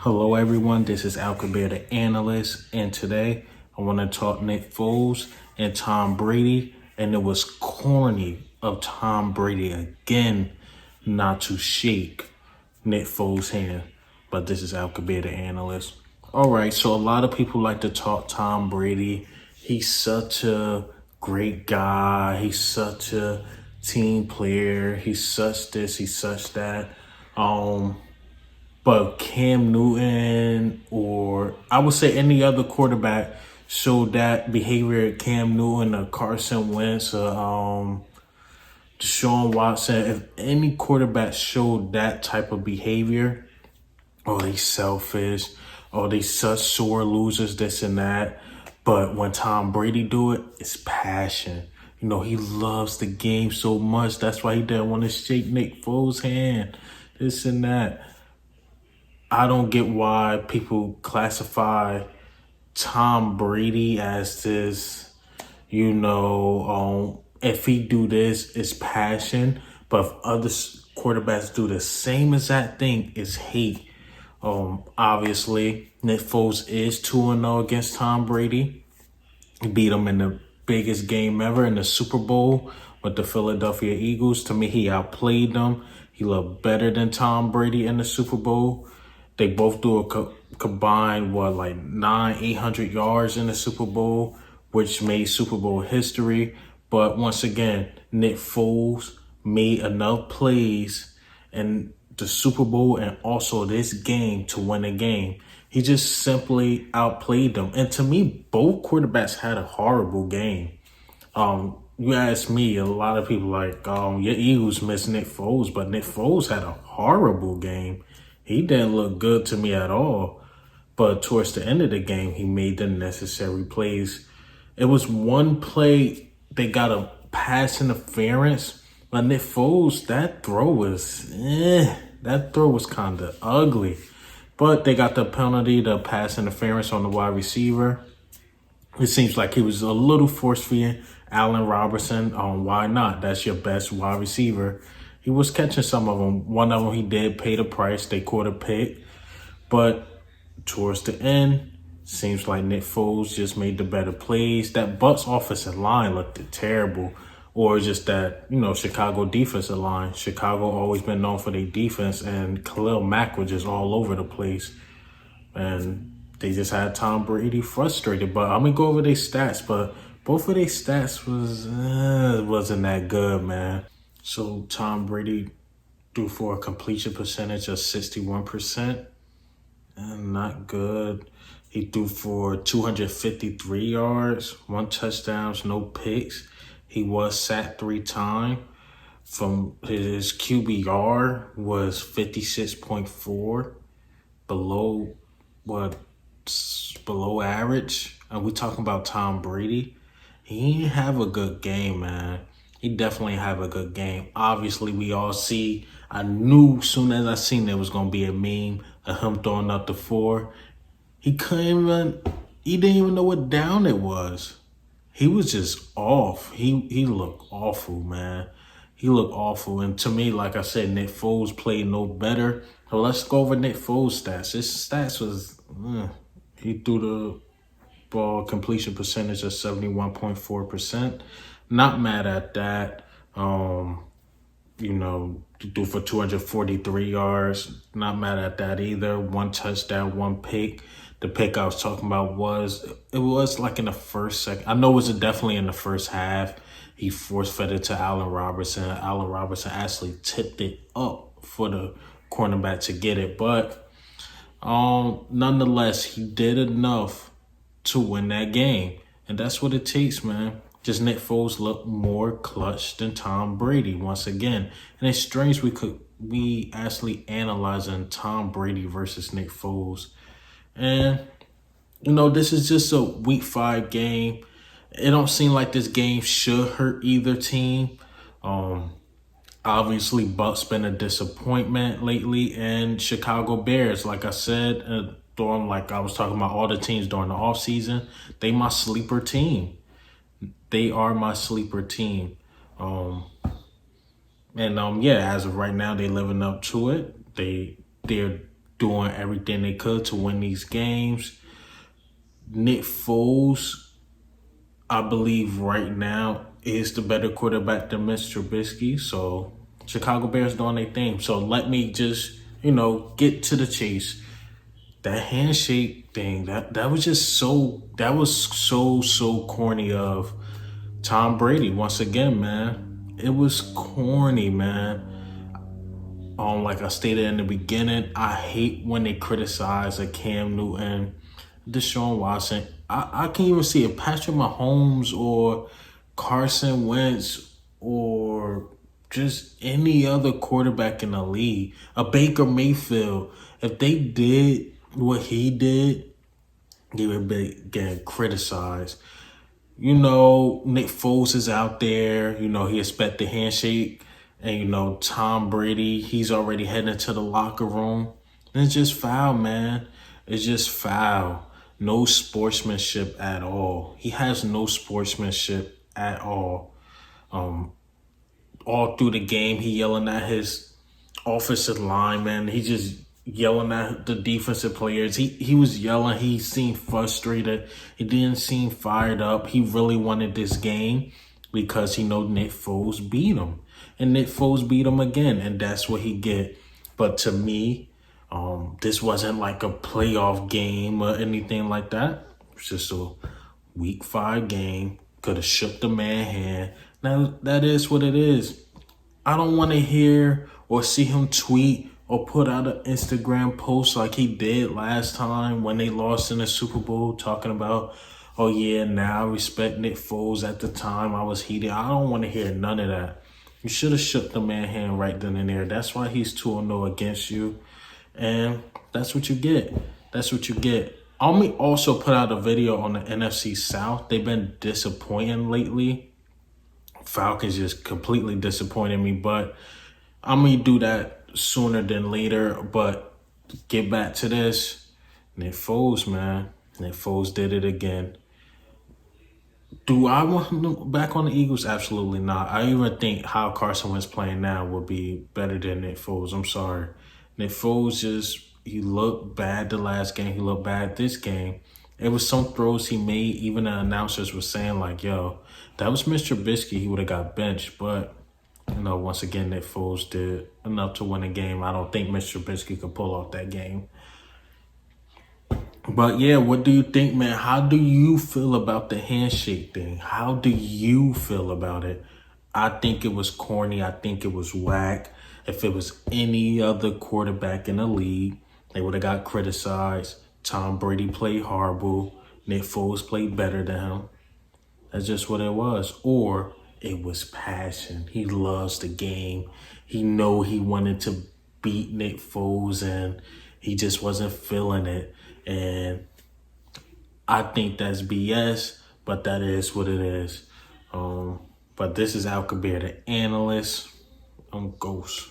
Hello everyone, this is Alcabir the analyst, and today I want to talk Nick Foles and Tom Brady, and it was corny of Tom Brady again not to shake Nick Foles' hand, but this is Alcabir the analyst. All right, so a lot of people like to talk Tom Brady. He's such a great guy. He's such a team player. He's such this, he's such that. But Cam Newton, or I would say any other quarterback, showed that behavior. Cam Newton, or Carson Wentz, or Deshaun Watson. If any quarterback showed that type of behavior, oh, they selfish, oh, they such sore losers, this and that. But when Tom Brady do it, it's passion. You know, he loves the game so much. That's why he didn't want to shake Nick Foles' hand, this and that. I don't get why people classify Tom Brady as this, if he do this, it's passion. But if other quarterbacks do the same exact thing, it's hate. Obviously, Nick Foles is 2-0 against Tom Brady. He beat him in the biggest game ever in the Super Bowl with the Philadelphia Eagles. To me, he outplayed them. He looked better than Tom Brady in the Super Bowl. They both do a combined, 800 yards in the Super Bowl, which made Super Bowl history. But once again, Nick Foles made enough plays in the Super Bowl and also this game to win a game. He just simply outplayed them. And to me, both quarterbacks had a horrible game. You ask me, a lot of people your Eagles miss Nick Foles, but Nick Foles had a horrible game. He didn't look good to me at all. But towards the end of the game, he made the necessary plays. It was one play, they got a pass interference. But Nick Foles, that throw was kind of ugly. But they got the penalty, the pass interference on the wide receiver. It seems like he was a little force-feeding Allen Robinson. Why not? That's your best wide receiver. He was catching some of them. One of them, he did pay the price. They caught a pick. But towards the end, seems like Nick Foles just made the better plays. That Bucs offensive line looked terrible. Or just that, Chicago defensive line. Chicago always been known for their defense. And Khalil Mack was just all over the place. And they just had Tom Brady frustrated. But I'm going to go over their stats. But both of their stats wasn't that good, man. So Tom Brady threw for a completion percentage of 61%. And not good. He threw for 253 yards, 1 touchdown, no picks. He was sacked 3 times. From his QBR was 56.4, below average. And we talking about Tom Brady. He didn't have a good game, man. He definitely have a good game. Obviously, we all see. I knew soon as I seen there was gonna be a meme of him throwing up the 4. He didn't even know what down it was. He was just off. He looked awful, man. He looked awful. And to me, like I said, Nick Foles played no better. So let's go over Nick Foles' stats. His stats was, he threw the ball completion percentage of 71.4%. Not mad at that. He threw for 243 yards. Not mad at that either. 1 touchdown, 1 pick. The pick I was talking about was like in the first second. I know it was definitely in the first half. He force-fed it to Allen Robinson. Allen Robinson actually tipped it up for the cornerback to get it. But nonetheless, he did enough to win that game. And that's what it takes, man. Just Nick Foles looked more clutch than Tom Brady once again. And it's strange we actually analyzing Tom Brady versus Nick Foles. And, this is just a week 5 game. It don't seem like this game should hurt either team. Obviously, Bucs been a disappointment lately. And Chicago Bears, like I said, like I was talking about all the teams during the offseason, they my sleeper team. They are my sleeper team. As of right now, they living up to it. They're doing everything they could to win these games. Nick Foles, I believe right now, is the better quarterback than Mr. Trubisky. So Chicago Bears doing their thing. So let me just, get to the chase. That handshake thing, that was just so corny of Tom Brady. Once again, man, it was corny, man. Like I stated in the beginning, I hate when they criticize a Cam Newton, Deshaun Watson. I can't even see if Patrick Mahomes or Carson Wentz or just any other quarterback in the league, a Baker Mayfield, if they did what he did, they would be getting criticized. Nick Foles is out there. He expect the handshake. And, Tom Brady, he's already heading to the locker room. And it's just foul, man. It's just foul. No sportsmanship at all. He has no sportsmanship at all. All through the game, he yelling at his offensive lineman. He just yelling at the defensive players. He was yelling. He seemed frustrated. He didn't seem fired up. He really wanted this game because he know Nick Foles beat him. And Nick Foles beat him again, and that's what he get. But to me, this wasn't like a playoff game or anything like that. It's just a week 5 game. Could have shook the man hand. Now, that is what it is. I don't want to hear or see him tweet or put out an Instagram post like he did last time when they lost in the Super Bowl, talking about, oh yeah, now I respect Nick Foles. At the time I was heated. I don't want to hear none of that. You should have shook the man hand right then and there. That's why he's 2-0 against you. And that's what you get. That's what you get. Army also put out a video on the NFC South. They've been disappointing lately. Falcons just completely disappointed me. But I'm going to do that sooner than later. But get back to this. Nick Foles, man. Nick Foles did it again. Do I want him back on the Eagles? Absolutely not. I even think how Carson Wentz playing now would be better than Nick Foles. I'm sorry. Nick Foles he looked bad the last game. He looked bad this game. It was some throws he made. Even the announcers were saying like, yo, that was Mr. Trubisky. He would have got benched. But, once again, Nick Foles did enough to win a game. I don't think Mr. Trubisky could pull off that game. But yeah, what do you think, man? How do you feel about the handshake thing? How do you feel about it? I think it was corny. I think it was whack. If it was any other quarterback in the league, they would have got criticized. Tom Brady played horrible. Nick Foles played better than him. That's just what it was. Or it was passion. He loves the game. He know he wanted to beat Nick Foles and he just wasn't feeling it. And I think that's BS, but that is what it is. But this is Al Kabir, the analyst. I'm Ghost.